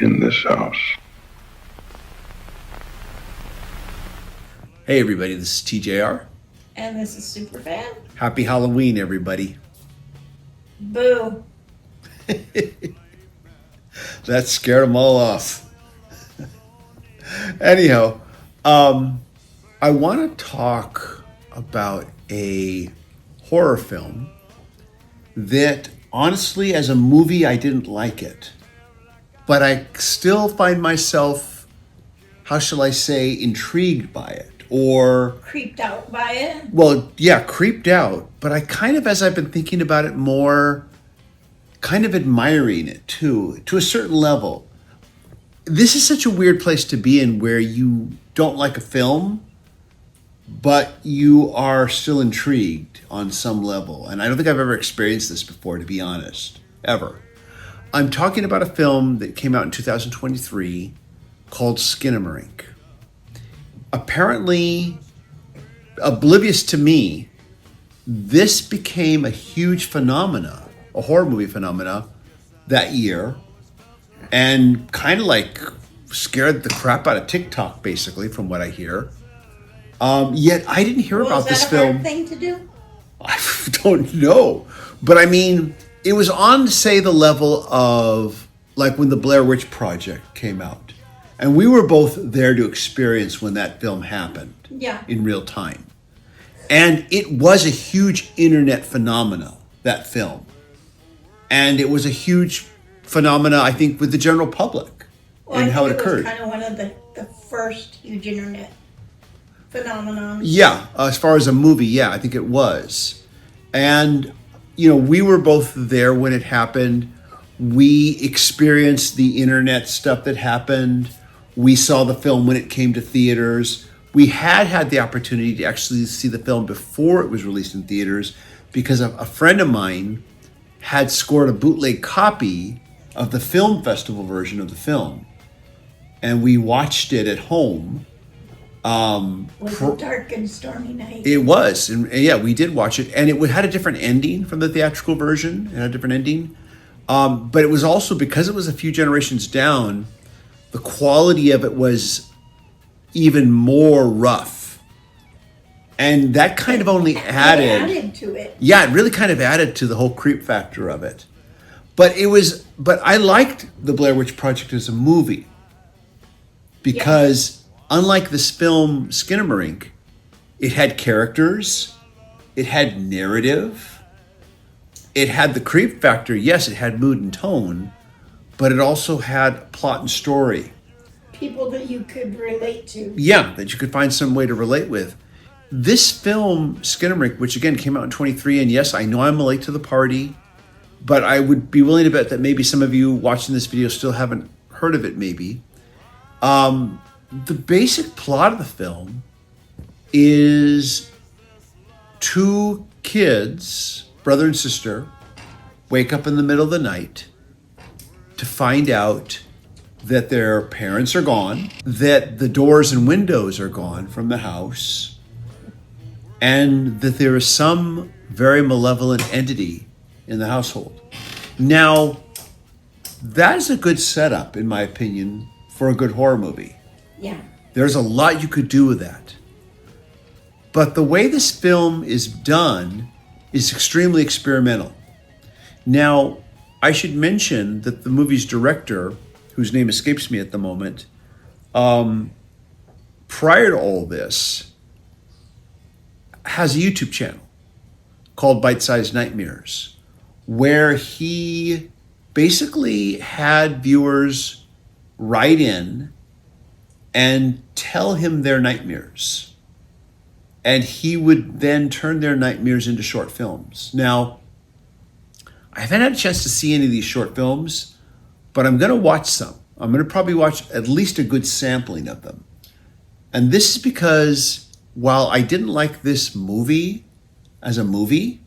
in this house. Hey everybody, this is TJR. And this is Superfan. Happy Halloween, everybody. Boo. That scared them all off. Anyhow, I want to talk about a horror film that, honestly, as a movie, I didn't like it. But I still find myself, how shall I say, intrigued by it. Or Creeped out by it. well, yeah, creeped out. But I kind of, as I've been thinking about it more, kind of admiring it too, to a certain level. This is such a weird place to be in where you don't like a film, but you are still intrigued on some level. And I don't think I've ever experienced this before, to be honest, ever. I'm talking about a film that came out in 2023 called Skinamarink. Apparently, oblivious to me, this became a huge phenomena, a horror movie phenomena that year, and kind of like scared the crap out of TikTok, basically, from what I hear. Yet I didn't hear about this film. Was that a hard thing to do? I don't know. But I mean, it was on, say, the level of like when the Blair Witch Project came out. And we were both there to experience when that film happened in real time. And it was a huge internet phenomena, that film. And it was a huge phenomena, I think, with the general public and how it occurred. It was kind of one of the first huge internet phenomenon. Yeah, as far as a movie, yeah, I think it was. And, you know, we were both there when it happened. We experienced the internet stuff that happened. We saw the film when it came to theaters. We had the opportunity to actually see the film before it was released in theaters because a friend of mine had scored a bootleg copy of the film festival version of the film. And we watched it at home. Was a dark and stormy night. It was. And yeah, we did watch it. And it had a different ending from the theatrical version. It had a different ending. But it was also, because it was a few generations down, the quality of it was even more rough. And that kind of only added to it. Yeah, it really kind of added to the whole creep factor of it. But I liked the Blair Witch Project as a movie. Because unlike this film, Skinamarink, it had characters, it had narrative, it had the creep factor. Yes, it had mood and tone, but it also had plot and story. People that you could relate to. Yeah, that you could find some way to relate with. This film, Skinamarink, which again came out in 23, and yes, I know I'm late to the party, but I would be willing to bet that maybe some of you watching this video still haven't heard of it, maybe. The basic plot of the film is two kids, brother and sister, wake up in the middle of the night to find out that their parents are gone, that the doors and windows are gone from the house, and that there is some very malevolent entity in the household. Now, that is a good setup, in my opinion, for a good horror movie. Yeah. There's a lot you could do with that. But the way this film is done is extremely experimental. Now, I should mention that the movie's director, whose name escapes me at the moment, prior to all this, has a YouTube channel called Bite-Sized Nightmares, where he basically had viewers write in and tell him their nightmares. And he would then turn their nightmares into short films. Now, I haven't had a chance to see any of these short films, but I'm going to watch some. I'm going to probably watch at least a good sampling of them. And this is because while I didn't like this movie as a movie,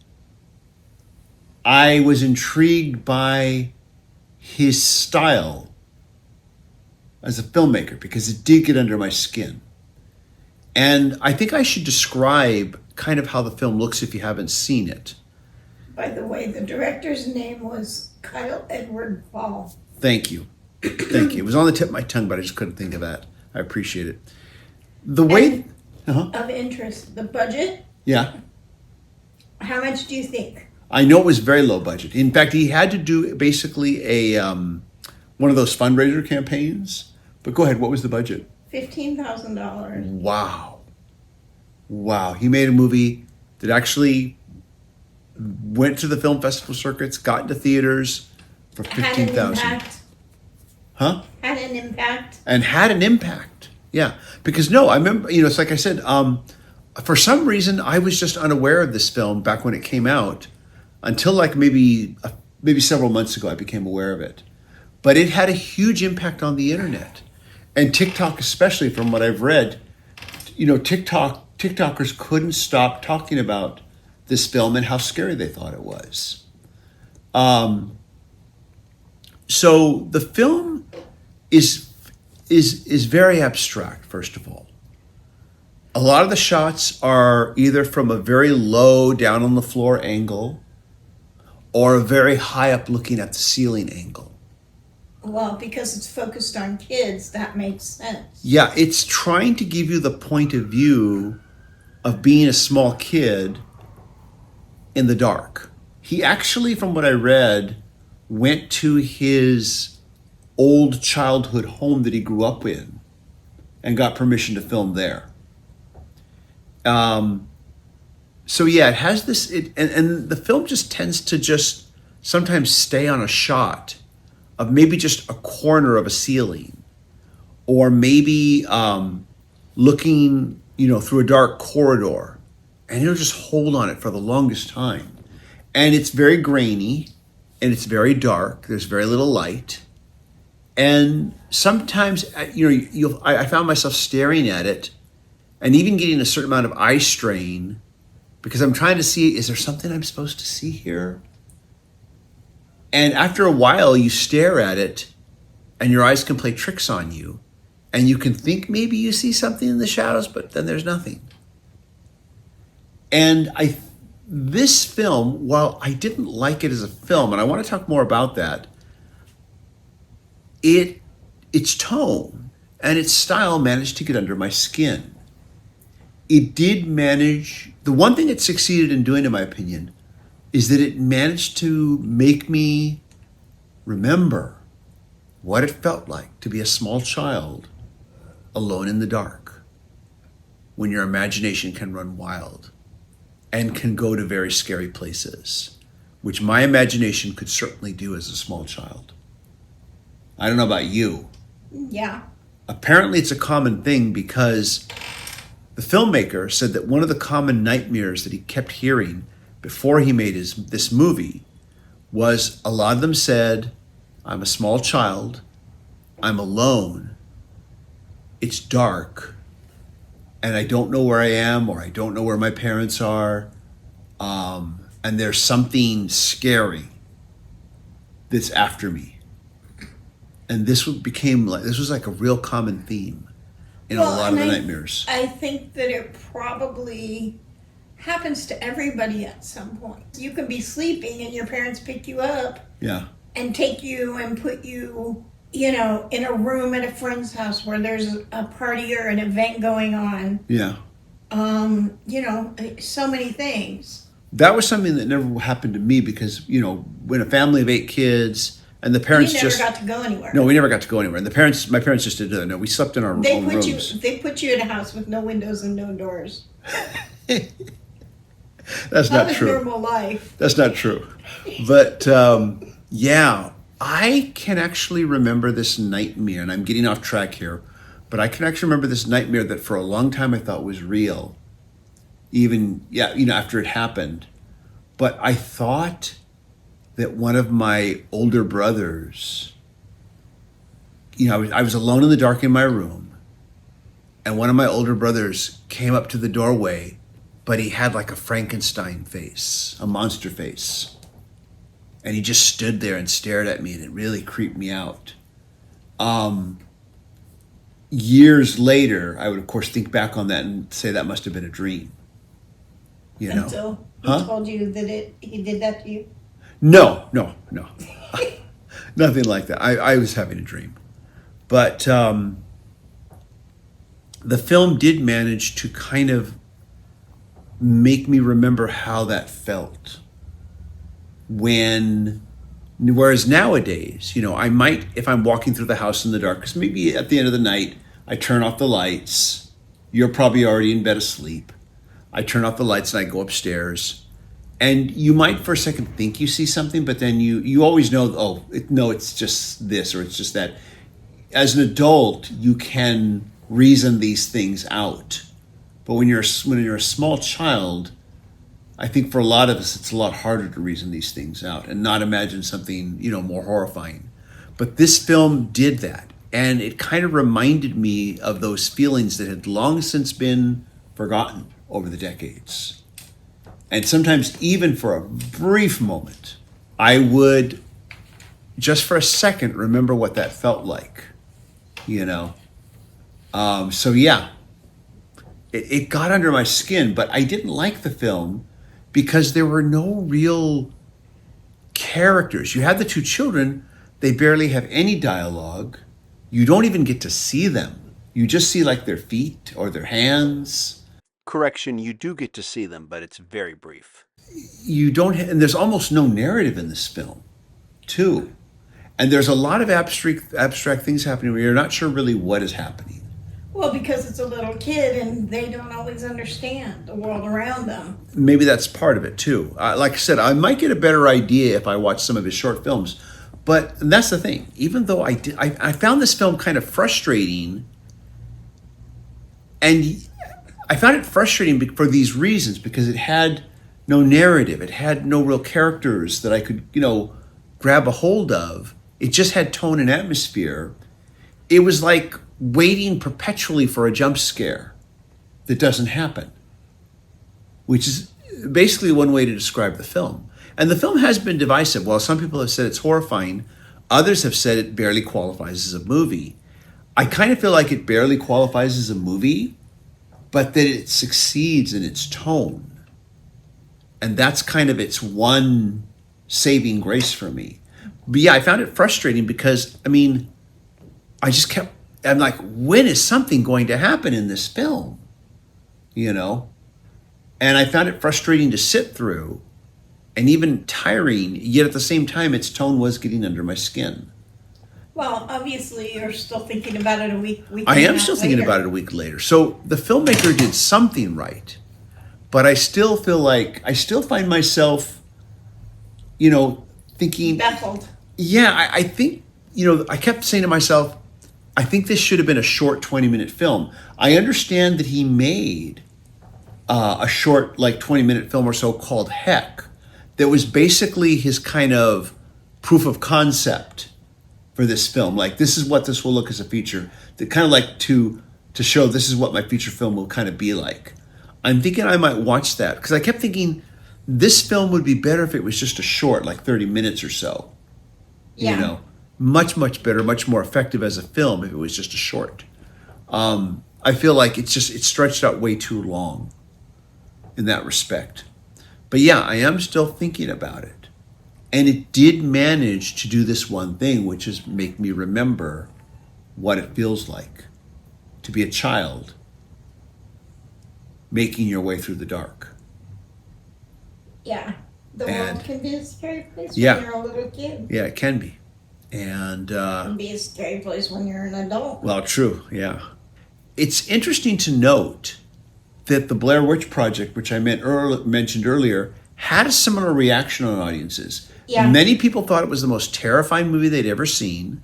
I was intrigued by his style as a filmmaker because it did get under my skin. And I think I should describe kind of how the film looks if you haven't seen it. By the way, the director's name was Kyle Edward Ball. Thank you. Thank you. It was on the tip of my tongue, but I just couldn't think of that. I appreciate it. The way... Of interest, the budget, Yeah. how much do you think? I know it was very low budget. In fact, he had to do basically a one of those fundraiser campaigns. But go ahead, what was the budget? $15,000. Wow. Wow. He made a movie that actually went to the film festival circuits, got into theaters for Had an $15,000. impact. Huh? Had an impact. And had an impact. Yeah. Because no, I remember, it's like I said, for some reason I was just unaware of this film back when it came out until like maybe several months ago I became aware of it. But it had a huge impact on the internet. And TikTok especially, from what I've read, TikTokers couldn't stop talking about this film and how scary they thought it was. So the film is very abstract, first of all. A lot of the shots are either from a very low down on the floor angle or a very high up looking at the ceiling angle. Well, because it's focused on kids, that makes sense. Yeah, it's trying to give you the point of view of being a small kid in the dark. He actually, from what I read, went to his old childhood home that he grew up in and got permission to film there. So yeah, it has this, and the film just tends to just sometimes stay on a shot of maybe just a corner of a ceiling, or maybe looking, through a dark corridor, and it'll just hold on it for the longest time. And it's very grainy, and it's very dark. There's very little light, and sometimes, I found myself staring at it, and even getting a certain amount of eye strain, because I'm trying to see, is there something I'm supposed to see here? And after a while, you stare at it, and your eyes can play tricks on you, and you can think maybe you see something in the shadows, but then there's nothing. And this film, while I didn't like it as a film, and I want to talk more about that, its tone and its style managed to get under my skin. It did manage, the one thing it succeeded in doing, in my opinion, is that it managed to make me remember what it felt like to be a small child alone in the dark, when your imagination can run wild and can go to very scary places, which my imagination could certainly do as a small child. I don't know about you. Yeah. Apparently it's a common thing, because the filmmaker said that one of the common nightmares that he kept hearing before he made this movie was, a lot of them said, I'm a small child, I'm alone, it's dark, and I don't know where I am, or I don't know where my parents are, and there's something scary that's after me. And this was like a real common theme in a lot of the nightmares. I think that it probably happens to everybody at some point. You can be sleeping and your parents pick you up, Yeah. and take you and put you, in a room at a friend's house where there's a party or an event going on. Yeah. So many things. That was something that never happened to me, because, when a family of 8 kids and the parents You never got to go anywhere. No, we never got to go anywhere. And my parents just didn't do that. No, we slept in our own rooms. They put you in a house with no windows and no doors. That's That not was true. normal life. That's not true. But yeah, I can actually remember this nightmare, and I'm getting off track here, but I can actually remember this nightmare that for a long time I thought was real, even, after it happened. But I thought that one of my older brothers, I was alone in the dark in my room, and one of my older brothers came up to the doorway, but he had like a Frankenstein face, a monster face. And he just stood there and stared at me, and it really creeped me out. Years later, I would, of course, think back on that and say that must have been a dream. Until he told you that he did that to you? No. Nothing like that. I was having a dream. But the film did manage to kind of make me remember how that felt. Whereas nowadays, I might, if I'm walking through the house in the dark, because maybe at the end of the night, I turn off the lights. You're probably already in bed asleep. I turn off the lights and I go upstairs. And you might for a second think you see something, but then you always know, no, it's just this or it's just that. As an adult, you can reason these things out. But when you're a small child, I think for a lot of us, it's a lot harder to reason these things out and not imagine something, more horrifying. But this film did that. And it kind of reminded me of those feelings that had long since been forgotten over the decades. And sometimes even for a brief moment, I would, just for a second, remember what that felt like, So yeah, it got under my skin, but I didn't like the film because there were no real characters. You had the two children, they barely have any dialogue. You don't even get to see them. You just see like their feet or their hands. Correction, you do get to see them, but it's very brief. And there's almost no narrative in this film, too. And there's a lot of abstract things happening where you're not sure really what is happening. Well, because it's a little kid and they don't always understand the world around them. Maybe that's part of it, too. Like I said, I might get a better idea if I watch some of his short films. But that's the thing. Even though I found this film kind of frustrating, and I found it frustrating for these reasons, because it had no narrative. It had no real characters that I could, grab a hold of. It just had tone and atmosphere. It was like waiting perpetually for a jump scare that doesn't happen, which is basically one way to describe the film. And the film has been divisive. While some people have said it's horrifying, others have said it barely qualifies as a movie. I kind of feel like it barely qualifies as a movie, but that it succeeds in its tone. And that's kind of its one saving grace for me. But yeah, I found it frustrating because, I'm like, when is something going to happen in this film? And I found it frustrating to sit through and even tiring, yet at the same time, its tone was getting under my skin. Well, obviously, you're still thinking about it a week I am still thinking about it a week later. So the filmmaker did something right, but I still feel like I still find myself, thinking, baffled. Yeah, I think, I kept saying to myself, I think this should have been a short 20-minute film. I understand that he made a short, 20-minute film or so called Heck, that was basically his kind of proof of concept for this film. Like, this is what this will look as a feature. That kind of like to show this is what my feature film will kind of be like. I'm thinking I might watch that because I kept thinking this film would be better if it was just a short, 30 minutes or so. Yeah. Much, much better, much more effective as a film if it was just a short. I feel like it's stretched out way too long in that respect. But yeah, I am still thinking about it. And it did manage to do this one thing, which is make me remember what it feels like to be a child making your way through the dark. Yeah. The And- world can be a scary place Yeah. when you're a little kid. Yeah, it can be. And, It can be a scary place when you're an adult. well, true, yeah. It's interesting to note that the Blair Witch Project, which I mentioned earlier, had a similar reaction on audiences. Yeah. Many people thought it was the most terrifying movie they'd ever seen.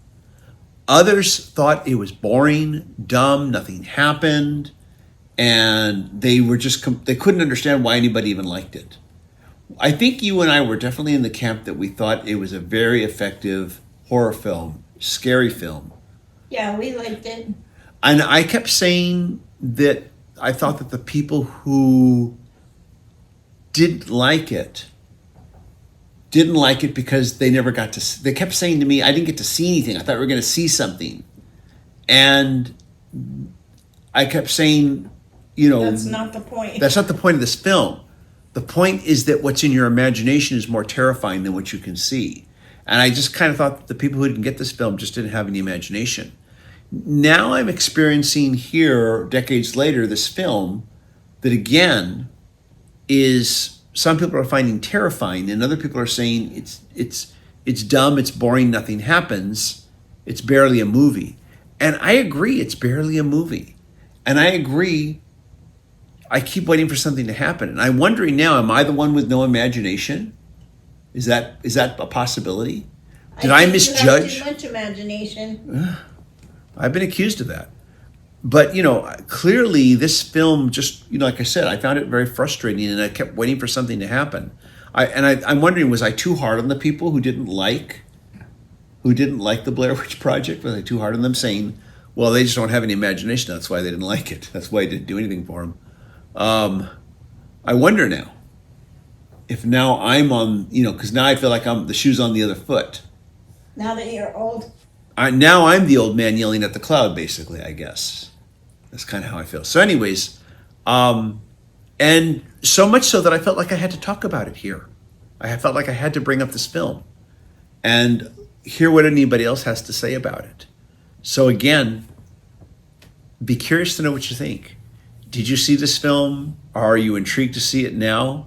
Others thought it was boring, dumb, nothing happened, and they were they couldn't understand why anybody even liked it. I think you and I were definitely in the camp that we thought it was a very effective horror film, scary film. Yeah, we liked it. And I kept saying that I thought that the people who didn't like it because they never got to. They kept saying to me, "I didn't get to see anything. I thought we were going to see something," and I kept saying, That's not the point. that's not the point of this film. The point is that what's in your imagination is more terrifying than what you can see. And I just kind of thought that the people who didn't get this film just didn't have any imagination. Now I'm experiencing here, decades later, this film that again is, some people are finding terrifying, and other people are saying it's dumb, it's boring, nothing happens, it's barely a movie. And I agree, it's barely a movie. And I agree, I keep waiting for something to happen. And I'm wondering now, am I the one with no imagination? Is that a possibility? Did I think misjudge? You have too much imagination. I've been accused of that. But, clearly this film just, like I said, I found it very frustrating, and I kept waiting for something to happen. I'm wondering, was I too hard on the people who didn't like the Blair Witch Project? Was I too hard on them, saying, well, they just don't have any imagination, that's why they didn't like it. That's why I didn't do anything for them. I wonder now, if now I'm on, because now I feel like the shoe's on the other foot. Now that you're old. Now I'm the old man yelling at the cloud, basically, I guess. That's kind of how I feel. So anyways, and so much so that I felt like I had to talk about it here. I felt like I had to bring up this film and hear what anybody else has to say about it. So again, be curious to know what you think. Did you see this film? Are you intrigued to see it now?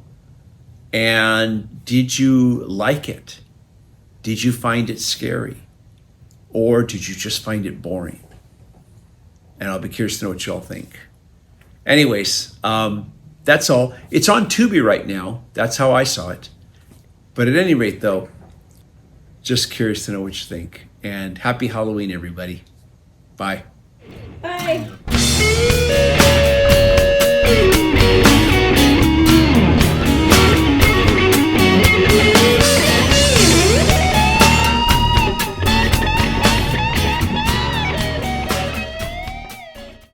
And did you like it? Did you find it scary? Or did you just find it boring? And I'll be curious to know what you all think. Anyways, that's all. It's on Tubi right now. That's how I saw it. But at any rate, though, just curious to know what you think. And happy Halloween, everybody. Bye. Bye.